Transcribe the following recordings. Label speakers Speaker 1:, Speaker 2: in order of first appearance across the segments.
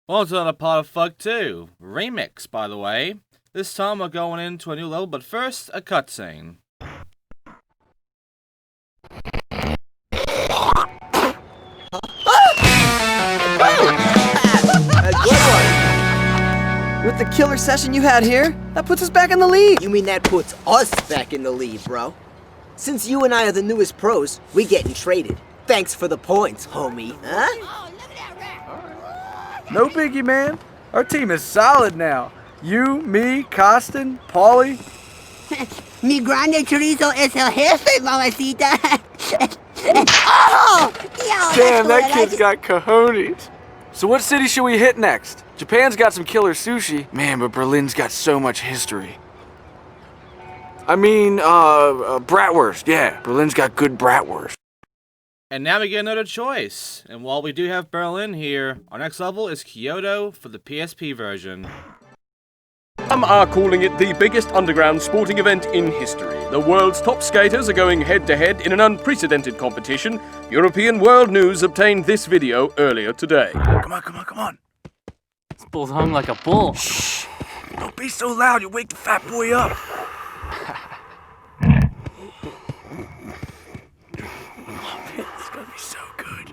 Speaker 1: Well, it's another part of Fug 2. Remix, by the way. This time we're going into a new level, but first, a cutscene.
Speaker 2: A good one. With the killer session you had here, that puts us back in the lead.
Speaker 3: You mean that puts us back in the lead, bro? Since you and I are the newest pros, we getting traded. Thanks for the points, homie. Huh?
Speaker 4: No biggie, man. Our team is solid now. You, me, Costin, Paulie.
Speaker 5: Mi grande chorizo es el jefe, mamacita. Oh! Yo,
Speaker 4: Damn, that
Speaker 5: that's
Speaker 4: kid's got cojones. So what city should we hit next? Japan's got some killer sushi. Man, but Berlin's got so much history. I mean, bratwurst. Yeah, Berlin's got good bratwurst.
Speaker 1: And now we get another choice. And while we do have Berlin here, our next level is Kyoto for the PSP version.
Speaker 6: Some are calling it the biggest underground sporting event in history. The world's top skaters are going head-to-head in an unprecedented competition. European World News obtained this video earlier today.
Speaker 4: Come on.
Speaker 7: This bull's hung like a bull.
Speaker 4: Shh. Don't be so loud, you'll wake the fat boy up. It's gonna be so good.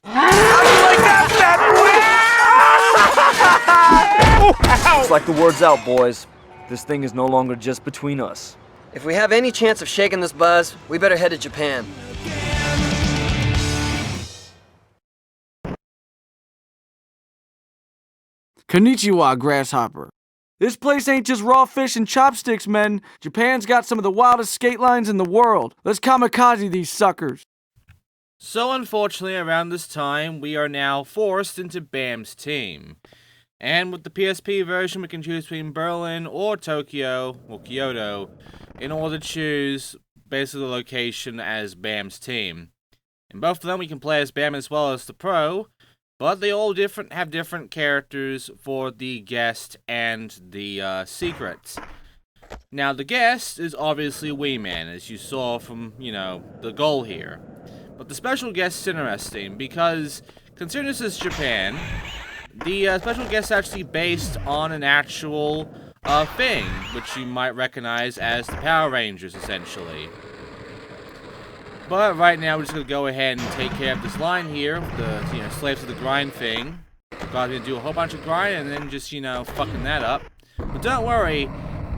Speaker 4: How do you like that, fat boy?
Speaker 8: Looks like the word's out, boys. This thing is no longer just between us.
Speaker 2: If we have any chance of shaking this buzz, we better head to Japan.
Speaker 4: Konnichiwa, grasshopper. This place ain't just raw fish and chopsticks, men. Japan's got some of the wildest skate lines in the world. Let's kamikaze these suckers.
Speaker 1: So unfortunately, around this time, we are now forced into Bam's team. And with the PSP version, we can choose between Berlin or Tokyo, or Kyoto, in order to choose basically the location as Bam's team. In both of them, we can play as Bam as well as the pro, but they all have different characters for the guest and the secrets. Now, the guest is obviously Weeman, as you saw from, the goal here. But the special guest is interesting, because considering this is Japan, the special guest is actually based on an actual thing, which you might recognize as the Power Rangers, essentially. But right now, we're just going to go ahead and take care of this line here, the slaves of the grind thing. We're going to do a whole bunch of grind and then just, fucking that up. But don't worry,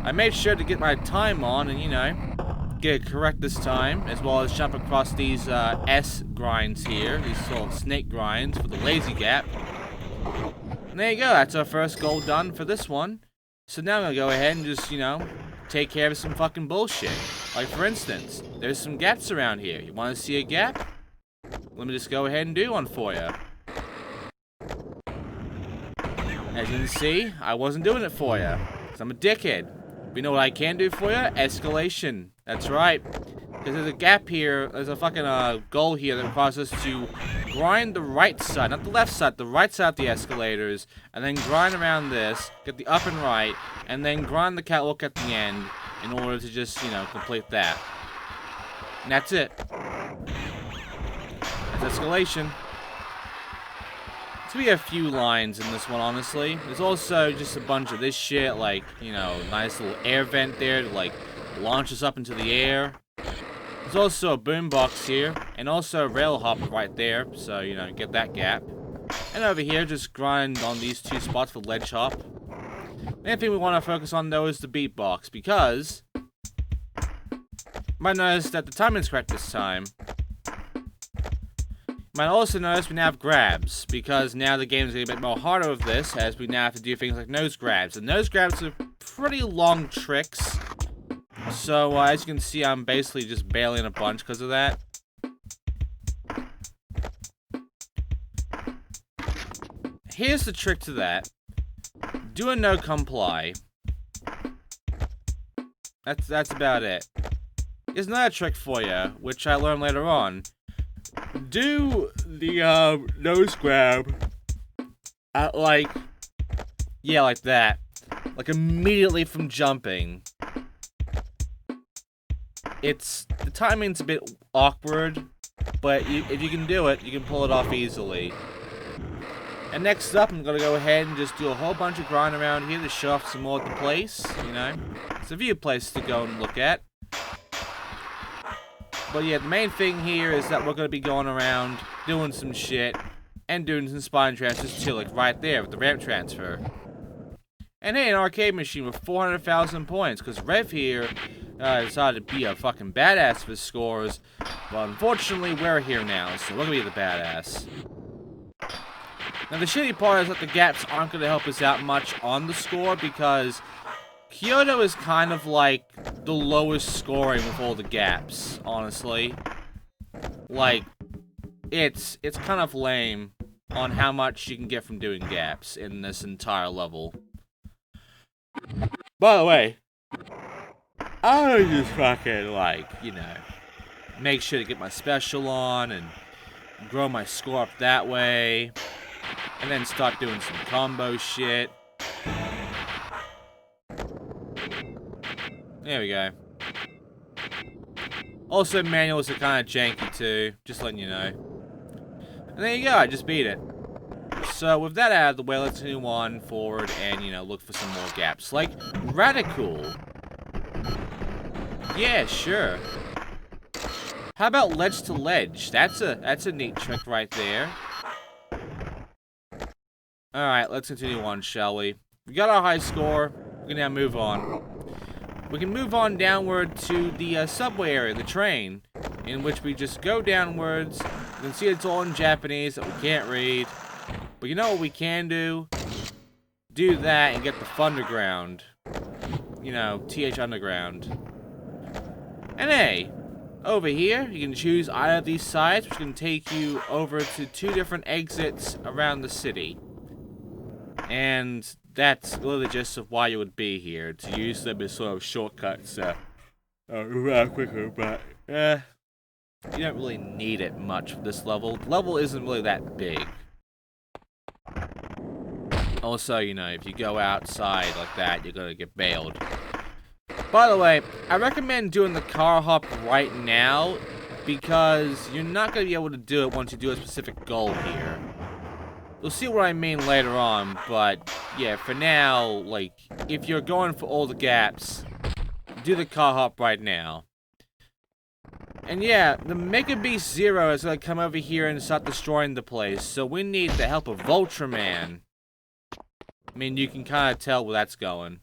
Speaker 1: I made sure to get my time on and, get it correct this time, as well as jump across these S grinds here, these sort of snake grinds for the lazy gap. And there you go, that's our first goal done for this one. So now I'm going to go ahead and just, take care of some fucking bullshit. Like, for instance, there's some gaps around here. You want to see a gap? Let me just go ahead and do one for you. As you can see, I wasn't doing it for you, because I'm a dickhead. But you know what I can do for you? Escalation. That's right. Because there's a gap here, there's a fucking goal here that requires us to grind the right side, not the left side, the right side of the escalators, and then grind around this, get the up and right, and then grind the catwalk at the end in order to just, complete that. And that's it. That's escalation. There's gonna be a few lines in this one, honestly. There's also just a bunch of this shit, like, nice little air vent there to, like, launch us up into the air. There's also a boombox here, and also a rail hop right there, so, get that gap. And over here, just grind on these two spots for ledge hop. The main thing we want to focus on, though, is the beatbox, because you might notice that the timing's correct this time. You might also notice we now have grabs, because now the game's getting a bit more harder with this, as we now have to do things like nose grabs. And nose grabs are pretty long tricks. So, as you can see, I'm basically just bailing a bunch because of that. Here's the trick to that. Do a no comply. That's about it. Here's another trick for you, which I learned later on. Do the nose grab at like that. Like immediately from jumping. The timing's a bit awkward, but if you can do it, you can pull it off easily. And next up, I'm gonna go ahead and just do a whole bunch of grind around here to show off some more of the place, you know. It's a view place to go and look at. But yeah, the main thing here is that we're gonna be going around, doing some shit, and doing some spine transfers too, like right there with the ramp transfer. And hey, an arcade machine with 400,000 points, because Rev here decided to be a fucking badass for his scores. But unfortunately, we're here now, so we're gonna be the badass. Now, the shitty part is that the gaps aren't gonna help us out much on the score, because Kyoto is kind of like the lowest scoring with all the gaps, honestly. Like, it's kind of lame on how much you can get from doing gaps in this entire level. By the way, I just fucking, like, you know, make sure to get my special on and grow my score up that way. And then start doing some combo shit. There we go. Also, manuals are kind of janky too, just letting you know. And there you go, I just beat it. So with that out of the way, let's move on forward and, you know, look for some more gaps. Like, Radical. Yeah, sure. How about ledge to ledge? That's a neat trick right there. Alright, let's continue on, shall we? We got our high score. We can now move on. We can move on downward to the subway area, the train, in which we just go downwards. You can see it's all in Japanese that we can't read. But you know what we can do? Do that and get the Thunderground. You know, TH Underground. And hey, over here, you can choose either of these sides, which can take you over to 2 different exits around the city. And that's really the gist of why you would be here, to use them as sort of shortcuts. Quicker, but you don't really need it much for this level. The level isn't really that big. Also, you know, if you go outside like that, you're gonna get bailed. By the way, I recommend doing the car hop right now, because you're not gonna be able to do it once you do a specific goal here. You'll see what I mean later on, but yeah, for now, like, if you're going for all the gaps, do the car hop right now. And yeah, the Mega Beast Zero is gonna come over here and start destroying the place, so we need the help of Ultraman. I mean, you can kind of tell where that's going.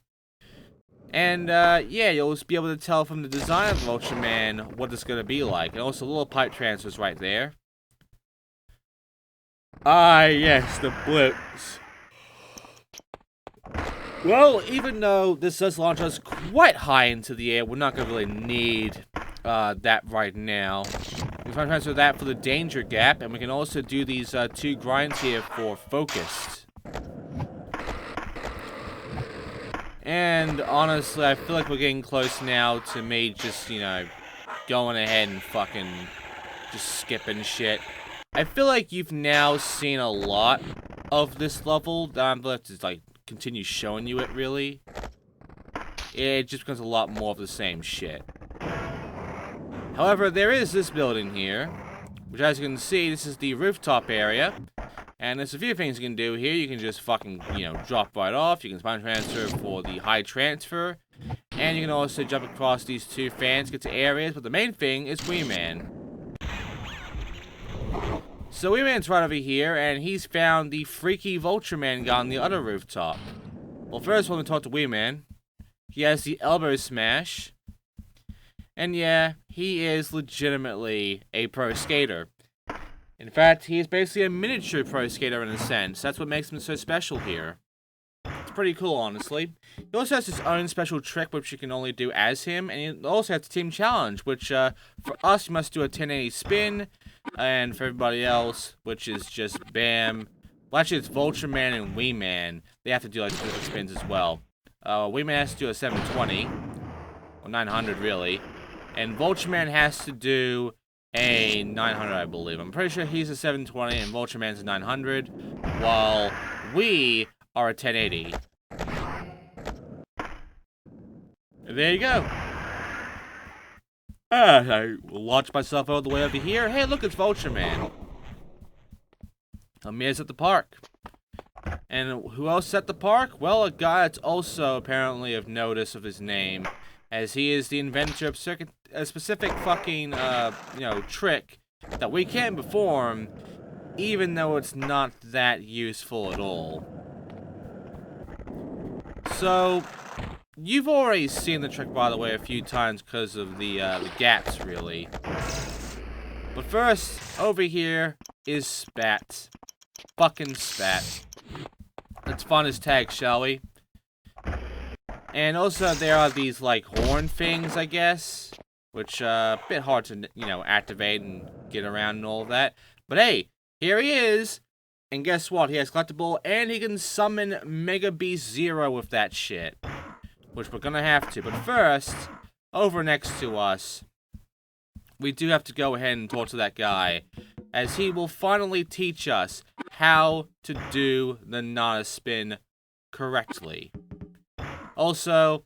Speaker 1: And yeah, you'll just be able to tell from the design of Ultraman what it's gonna be like. And also, little pipe transfers right there. Ah, yes, the blips. Well, even though this does launch us quite high into the air, we're not going to really need that right now. We can transfer that for the danger gap, and we can also do these 2 grinds here for focused. And honestly, I feel like we're getting close now to me just, you know, going ahead and fucking just skipping shit. I feel like you've now seen a lot of this level that I'm going to like continue showing you it, really. It just becomes a lot more of the same shit. However, there is this building here, which, as you can see, this is the rooftop area. And there's a few things you can do here. You can just fucking, you know, drop right off. You can spine transfer for the high transfer. And you can also jump across these 2 fans, get to areas. But the main thing is Weeman. So Weeman's right over here, and he's found the freaky Ultraman guy on the other rooftop. Well, first, when we talk to Weeman, he has the elbow smash. And yeah, he is legitimately a pro skater. In fact, he is basically a miniature pro skater in a sense. That's what makes him so special here. It's pretty cool, honestly. He also has his own special trick, which you can only do as him. And he also has the team challenge, which for us, you must do a 1080 spin. And for everybody else, which is just bam. Well, actually, it's Ultraman and Weeman. They have to do like specific spins as well. Weeman has to do a 720. Or 900, really. And Ultraman has to do a 900, I believe. I'm pretty sure he's a 720 and Ultraman's a 900. While we are a 1080. And there you go. I launched myself all the way over here. Hey, look, it's Ultraman. Here's at the park. And who else at the park? Well, a guy that's also apparently of notice of his name, as he is the inventor of a specific fucking, trick that we can perform, even though it's not that useful at all. So, you've already seen the trick, by the way, a few times because of the gaps, really. But first, over here is Spat. Fucking Spat. Let's find his tag, shall we? And also, there are these, like, horn things, I guess. Which, a bit hard to, activate and get around and all that. But hey, here he is. And guess what? He has collectible, and he can summon Mega Beast Zero with that shit. Which we're gonna have to. But first, over next to us, we do have to go ahead and talk to that guy, as he will finally teach us how to do the Nana Spin correctly. Also,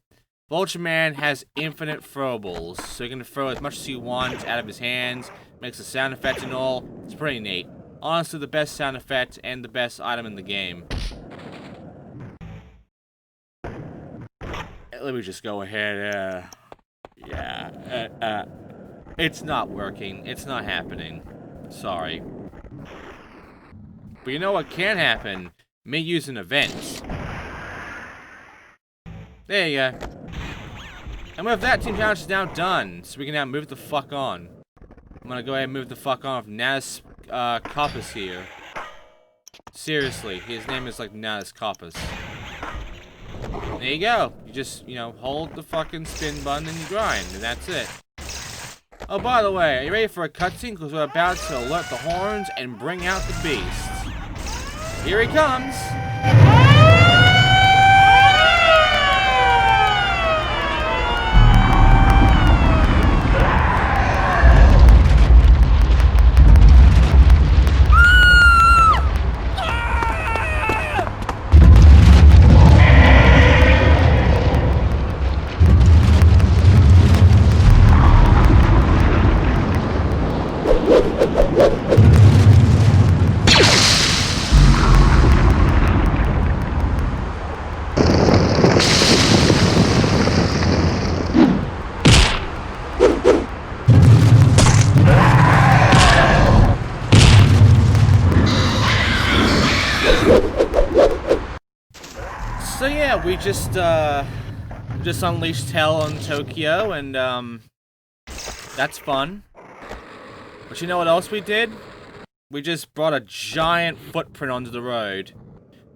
Speaker 1: Vulture has infinite throwables, so you can throw as much as he wants out of his hands, makes a sound effect and all. It's pretty neat. Honestly, the best sound effect and the best item in the game. Let me just go ahead, it's not working. It's not happening. Sorry. But you know what can happen? Me using events. There you go. And with that, Team Challenge is now done. So we can now move the fuck on. I'm gonna go ahead and move the fuck on with Nas Coppice here. Seriously, his name is like Nas Coppice. There you go. You just, hold the fucking spin button and you grind, and that's it. Oh, by the way, are you ready for a cutscene? Because we're about to alert the horns and bring out the beast. Here he comes! So yeah, we just unleashed hell on Tokyo, and that's fun. But you know what else we did? We just brought a giant footprint onto the road.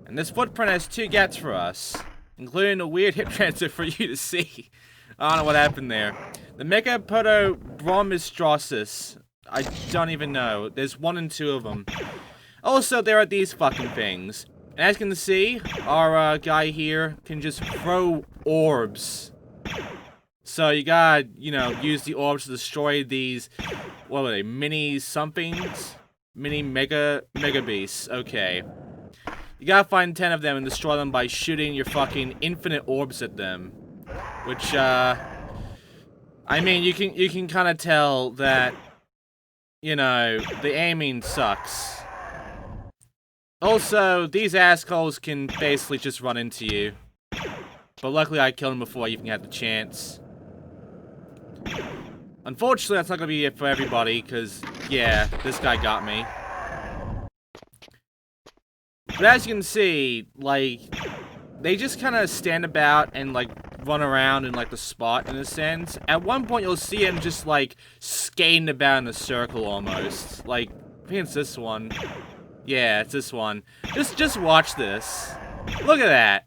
Speaker 1: And this footprint has two gaps for us, including a weird hip transfer for you to see. I don't know what happened there. The Mega Bromistроsis. I don't even know. There's 1 and 2 of them. Also, there are these fucking things. And as you can see, our guy here can just throw orbs. So you gotta, use the orbs to destroy these, what were they, mini somethings? Mini mega beasts, okay. You gotta find 10 of them and destroy them by shooting your fucking infinite orbs at them. Which, I mean, you can kind of tell that, the aiming sucks. Also, these assholes can basically just run into you. But luckily I killed him before I even had the chance. Unfortunately, that's not gonna be it for everybody, because, yeah, this guy got me. But as you can see, like, they just kind of stand about and, like, run around in, like, the spot, in a sense. At one point, you'll see him just, like, skating about in a circle, almost. Like, I think it's this one. Yeah, it's this one. Just watch this. Look at that.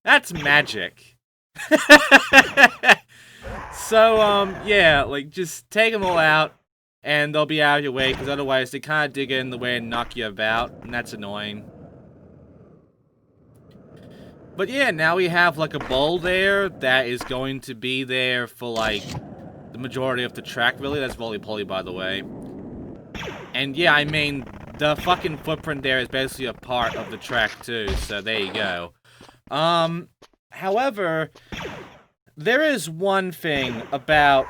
Speaker 1: That's magic. So, yeah, like, just take them all out, and they'll be out of your way, because otherwise they kind of dig in the way and knock you about, and that's annoying. But yeah, now we have, like, a bowl there that is going to be there for, like, the majority of the track, really. That's roly-poly, by the way. And yeah, I mean, the fucking footprint there is basically a part of the track, too, so there you go. However, there is one thing about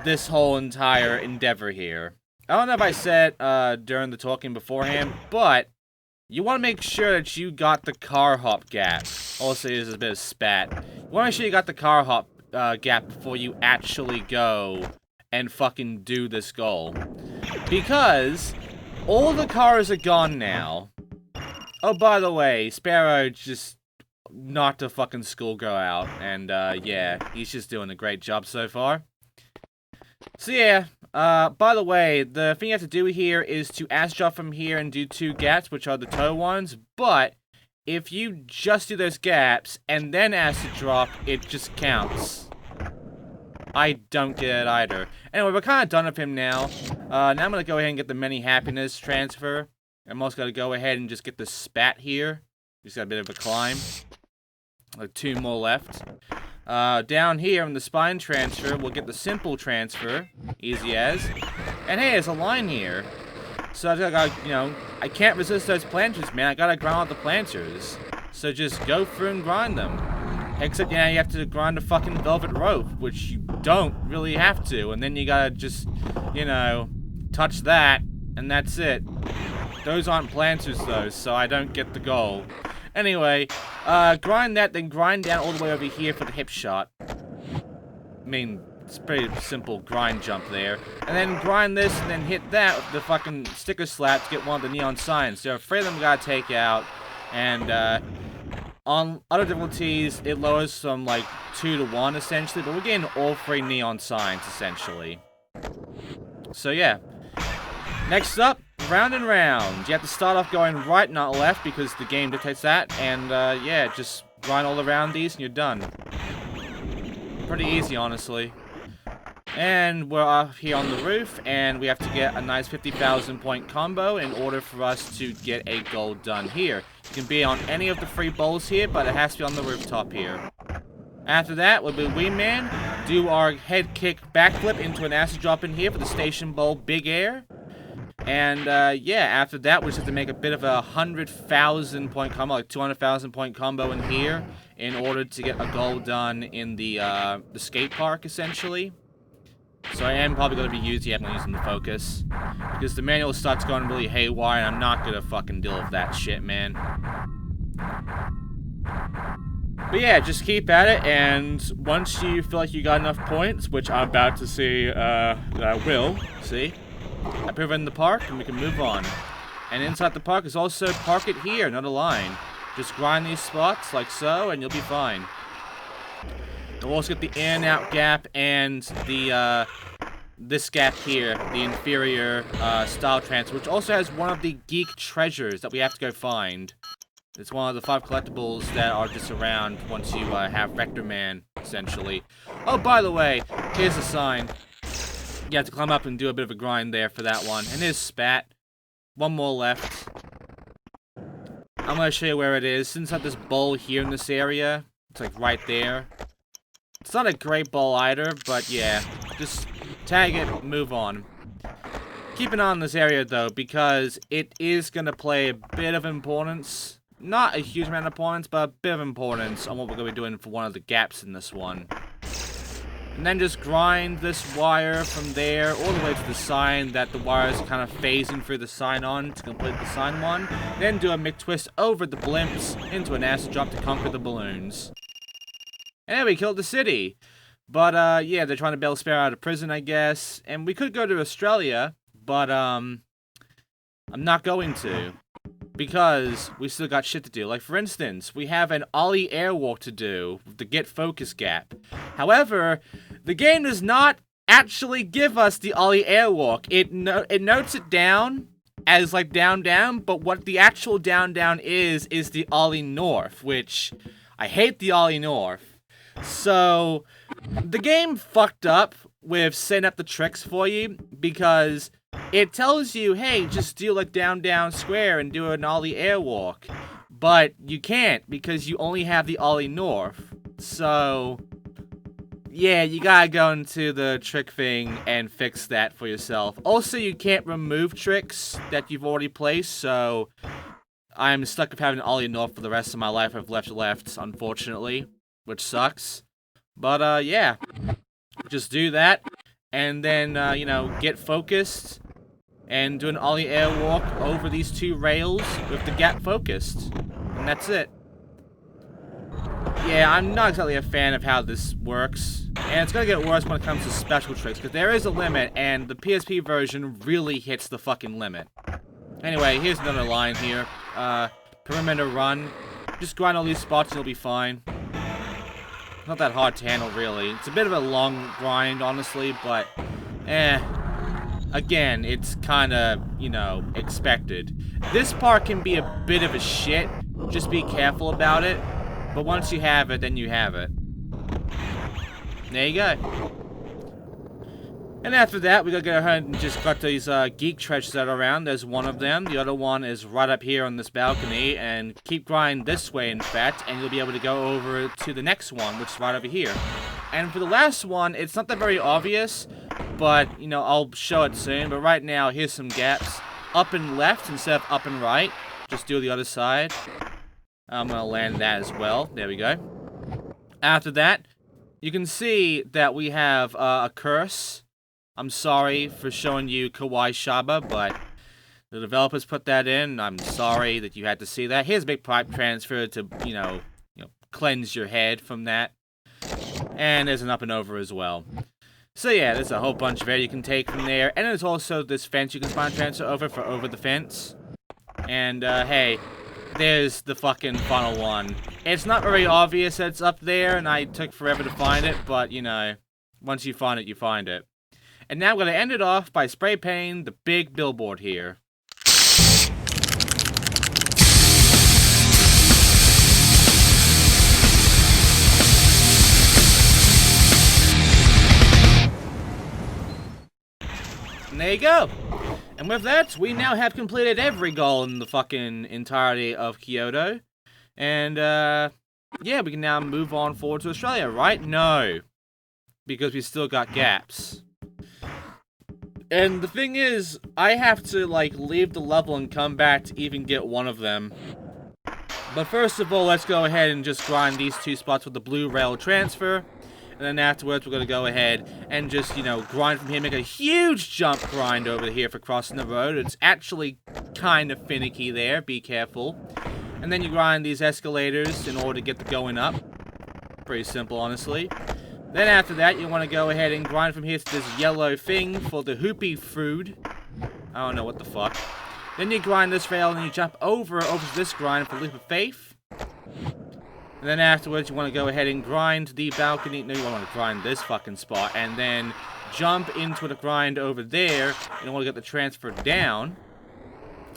Speaker 1: this whole entire endeavor here. I don't know if I said during the talking beforehand, but you want to make sure that you got the car hop gap. Also, there's a bit of spat. You want to make sure you got the car hop gap before you actually go and fucking do this goal. Because all the cars are gone now. Oh, by the way, Sparrow just knocked a fucking schoolgirl out. And, yeah, he's just doing a great job so far. So, yeah, by the way, the thing you have to do here is to acid drop from here and do 2 gaps, which are the toe ones. But if you just do those gaps and then acid drop, it just counts. I don't get it either. Anyway, we're kind of done with him now. Now I'm going to go ahead and get the Many Happiness transfer. I'm also going to go ahead and just get the spat here. Just got a bit of a climb. Like 2 more left. Down here in the spine transfer, we'll get the simple transfer. Easy as. And hey, there's a line here. So I gotta, you know, I can't resist those planters, man. I gotta grind out the planters. So just go through and grind them. Except, yeah, you have to grind a fucking velvet rope, which you don't really have to. And then you gotta just, you know, touch that, and that's it. Those aren't planters, though, so I don't get the goal. Anyway, grind that, then grind down all the way over here for the hip shot. I mean, it's a pretty simple grind jump there. And then grind this, and then hit that with the fucking sticker slap to get one of the neon signs. There are 3 of them we gotta take out, and, on other difficulties, it lowers from, like, 2 to 1, essentially, but we're getting all 3 neon signs, essentially. So, yeah. Next up, round and round. You have to start off going right, not left, because the game dictates that, and, yeah, just grind all around these, and you're done. Pretty easy, honestly. And we're up here on the roof, and we have to get a nice 50,000 point combo in order for us to get a goal done here. It can be on any of the 3 bowls here, but it has to be on the rooftop here. After that, we'll be Weeman, do our head kick backflip into an acid drop in here for the station bowl big air. And, yeah, after that, we just have to make a bit of a 100,000 point combo, like 200,000 point combo in here, in order to get a goal done in the skate park, essentially. So I am probably going to be using the focus. Because the manual starts going really haywire, and I'm not going to fucking deal with that shit, man. But yeah, just keep at it, and once you feel like you got enough points, which I'm about to see, that I will, see? I put it in the park, and we can move on. And inside the park is also park it here, not a line. Just grind these spots, like so, and you'll be fine. We'll also get the in and out gap and the, this gap here, the inferior, style transfer, which also has one of the geek treasures that we have to go find. It's one of the 5 collectibles that are just around once you, have Vector Man, essentially. Oh, by the way, here's a sign. You have to climb up and do a bit of a grind there for that one. And there's Spat. 1 more left. I'm gonna show you where it is. Since I have this bowl here in this area, it's like right there. It's not a great bowl either, but yeah. Just tag it, move on. Keep an eye on this area though, because it is gonna play a bit of importance. Not a huge amount of importance, but a bit of importance on what we're gonna be doing for one of the gaps in this one. And then just grind this wire from there all the way to the sign that the wire is kind of phasing through the sign on to complete the sign one. Then do a McTwist over the blimps into an acid drop to conquer the balloons. And we killed the city. But, yeah, they're trying to bail Sparrow out of prison, I guess. And we could go to Australia, but, I'm not going to. Because we still got shit to do. Like, for instance, we have an Ollie airwalk to do with the Get Focus gap. However, the game does not actually give us the Ollie airwalk. It notes it down as, like, down, down, but what the actual down, down is the Ollie North, which I hate the Ollie North. So, the game fucked up with setting up the tricks for you because it tells you, hey, just do like down, down, square and do an Ollie airwalk. But you can't because you only have the Ollie North. So, yeah, you gotta go into the trick thing and fix that for yourself. Also, you can't remove tricks that you've already placed, so I'm stuck with having Ollie North for the rest of my life. I've left, unfortunately, which sucks. But, yeah, just do that, and then, you know, get focused. and do an ollie airwalk over these 2 rails with the gap focused. And that's it. Yeah, I'm not exactly a fan of how this works. And it's gonna get worse when it comes to special tricks, because there is a limit, and the PSP version really hits the fucking limit. Anyway, here's another line here. Perimeter run. Just grind all these spots and you'll be fine. Not that hard to handle, really. It's a bit of a long grind, honestly, but again, it's kind of, you know, expected. This part can be a bit of a shit. Just be careful about it. But once you have it, then you have it. There you go. And after that, we gotta go ahead and just got these geek treasures that are around. There's one of them. The other one is right up here on this balcony. And keep grinding this way, in fact, and you'll be able to go over to the next one, which is right over here. And for the last one, it's not that very obvious, but, you know, I'll show it soon. But right now, here's some gaps. Up and left instead of up and right. Just do the other side. I'm gonna land that as well. There we go. After that, you can see that we have a curse. I'm sorry for showing you Kawaii Shaba, but the developers put that in. I'm sorry that you had to see that. Here's a big pipe transfer to, you know, cleanse your head from that. And there's an up and over as well. So yeah, there's a whole bunch of air you can take from there. And there's also this fence you can spawn transfer over for over the fence. And, hey, there's the fucking final one. It's not very obvious that it's up there, and I took forever to find it, but, you know, once you find it, you find it. And now I'm going to end it off by spray painting the big billboard here. And there you go. And with that, we now have completed every goal in the fucking entirety of Kyoto. And, yeah, we can now move on forward to Australia, right? No. Because we still got gaps. And the thing is, I have to, like, leave the level and come back to even get one of them. But first of all, let's go ahead and just grind these 2 spots with the blue rail transfer. And then afterwards, we're going to go ahead and just, you know, grind from here, make a huge jump grind over here for crossing the road. It's actually kind of finicky there. Be careful. And then you grind these escalators in order to get the going up. Pretty simple, honestly. Then after that, you want to go ahead and grind from here to this yellow thing for the hoopy food. I don't know what the fuck. Then you grind this rail and you jump over to this grind for Leap of Faith. And then afterwards, you want to go ahead and grind the balcony. No, you want to grind this fucking spot. And then jump into the grind over there in order to get the transfer down.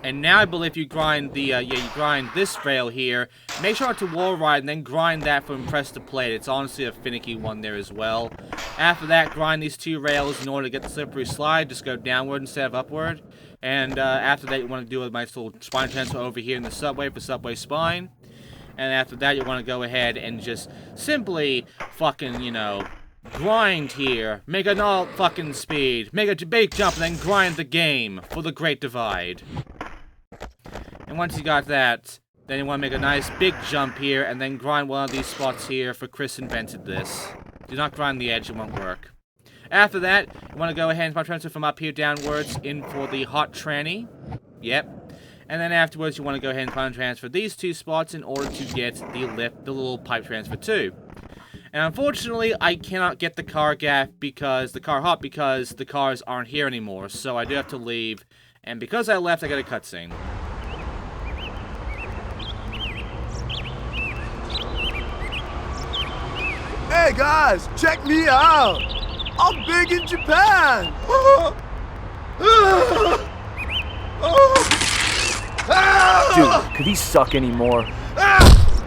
Speaker 1: And now I believe you grind the, you grind this rail here. Make sure to wall ride and then grind that from press to plate. It's honestly a finicky one there as well. After that, grind these 2 rails in order to get the slippery slide. Just go downward instead of upward. And after that, you want to do a nice little spine transfer over here in the subway for subway spine. And after that, you want to go ahead and just simply fucking, you know, grind here. Make an all fucking speed. Make a big jump and then grind the game for the Great Divide. And once you got that, then you want to make a nice big jump here and then grind one of these spots here for Chris invented this. Do not grind the edge, it won't work. After that, you want to go ahead and transfer from up here downwards in for the hot tranny. Yep. And then afterwards, you want to go ahead and transfer these 2 spots in order to get the little pipe transfer too. And unfortunately, I cannot get the car gap because the cars aren't here anymore. So I do have to leave. And because I left, I got a cutscene.
Speaker 2: Hey guys, check me out! I'm big in Japan!
Speaker 8: Dude, could he suck anymore?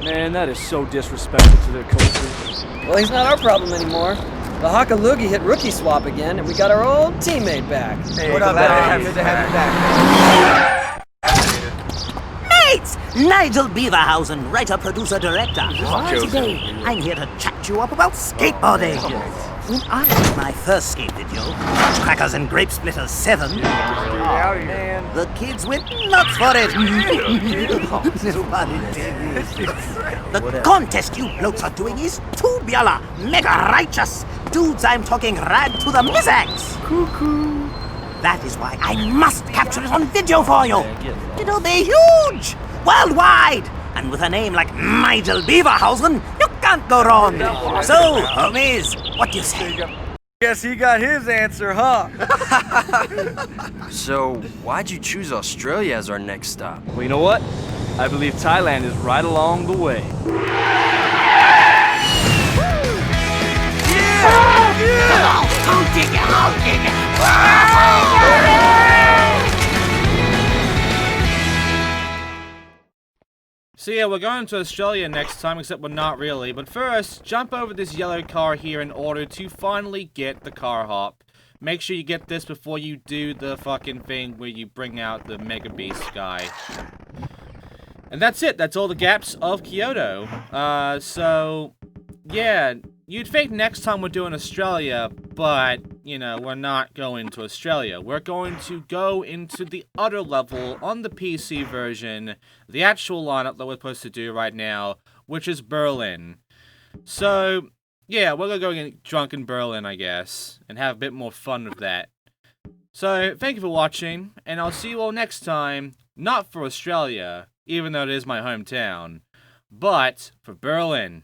Speaker 8: Man, that is so disrespectful to their culture.
Speaker 2: Well, he's not our problem anymore. The Hakalugi hit rookie swap again, and we got our old teammate back. Hey, what up, man? Good to have you back.
Speaker 9: Mates! Nigel Beaverhausen, writer, producer, director. Today, I'm here to chat you up about skateboarding. When I did my first skate video, Crackers and Grape Splitters 7, the kids went nuts for it. The contest you blokes are doing is tubular, mega righteous. Dudes, I'm talking rad to the mizax.
Speaker 2: Cuckoo.
Speaker 9: That is why I must capture it on video for you. It'll be huge, worldwide. And with a name like Nigel Beaverhausen, you can't go wrong. So, homies, what do you say?
Speaker 2: Guess he got his answer, huh?
Speaker 10: So, why'd you choose Australia as our next stop?
Speaker 8: Well, you know what? I believe Thailand is right along the way.
Speaker 1: So yeah, we're going to Australia next time, except we're not really. But first, jump over this yellow car here in order to finally get the car hop. Make sure you get this before you do the fucking thing where you bring out the Mega Beast guy. And that's it. That's all the gaps of Kyoto. So, yeah, you'd think next time we're doing Australia, but, you know, we're not going to Australia. We're going to go into the other level on the PC version, the actual lineup that we're supposed to do right now, which is Berlin. So, yeah, we're gonna go get drunk in Berlin, I guess, and have a bit more fun with that. So, thank you for watching, and I'll see you all next time, not for Australia, even though it is my hometown, but for Berlin.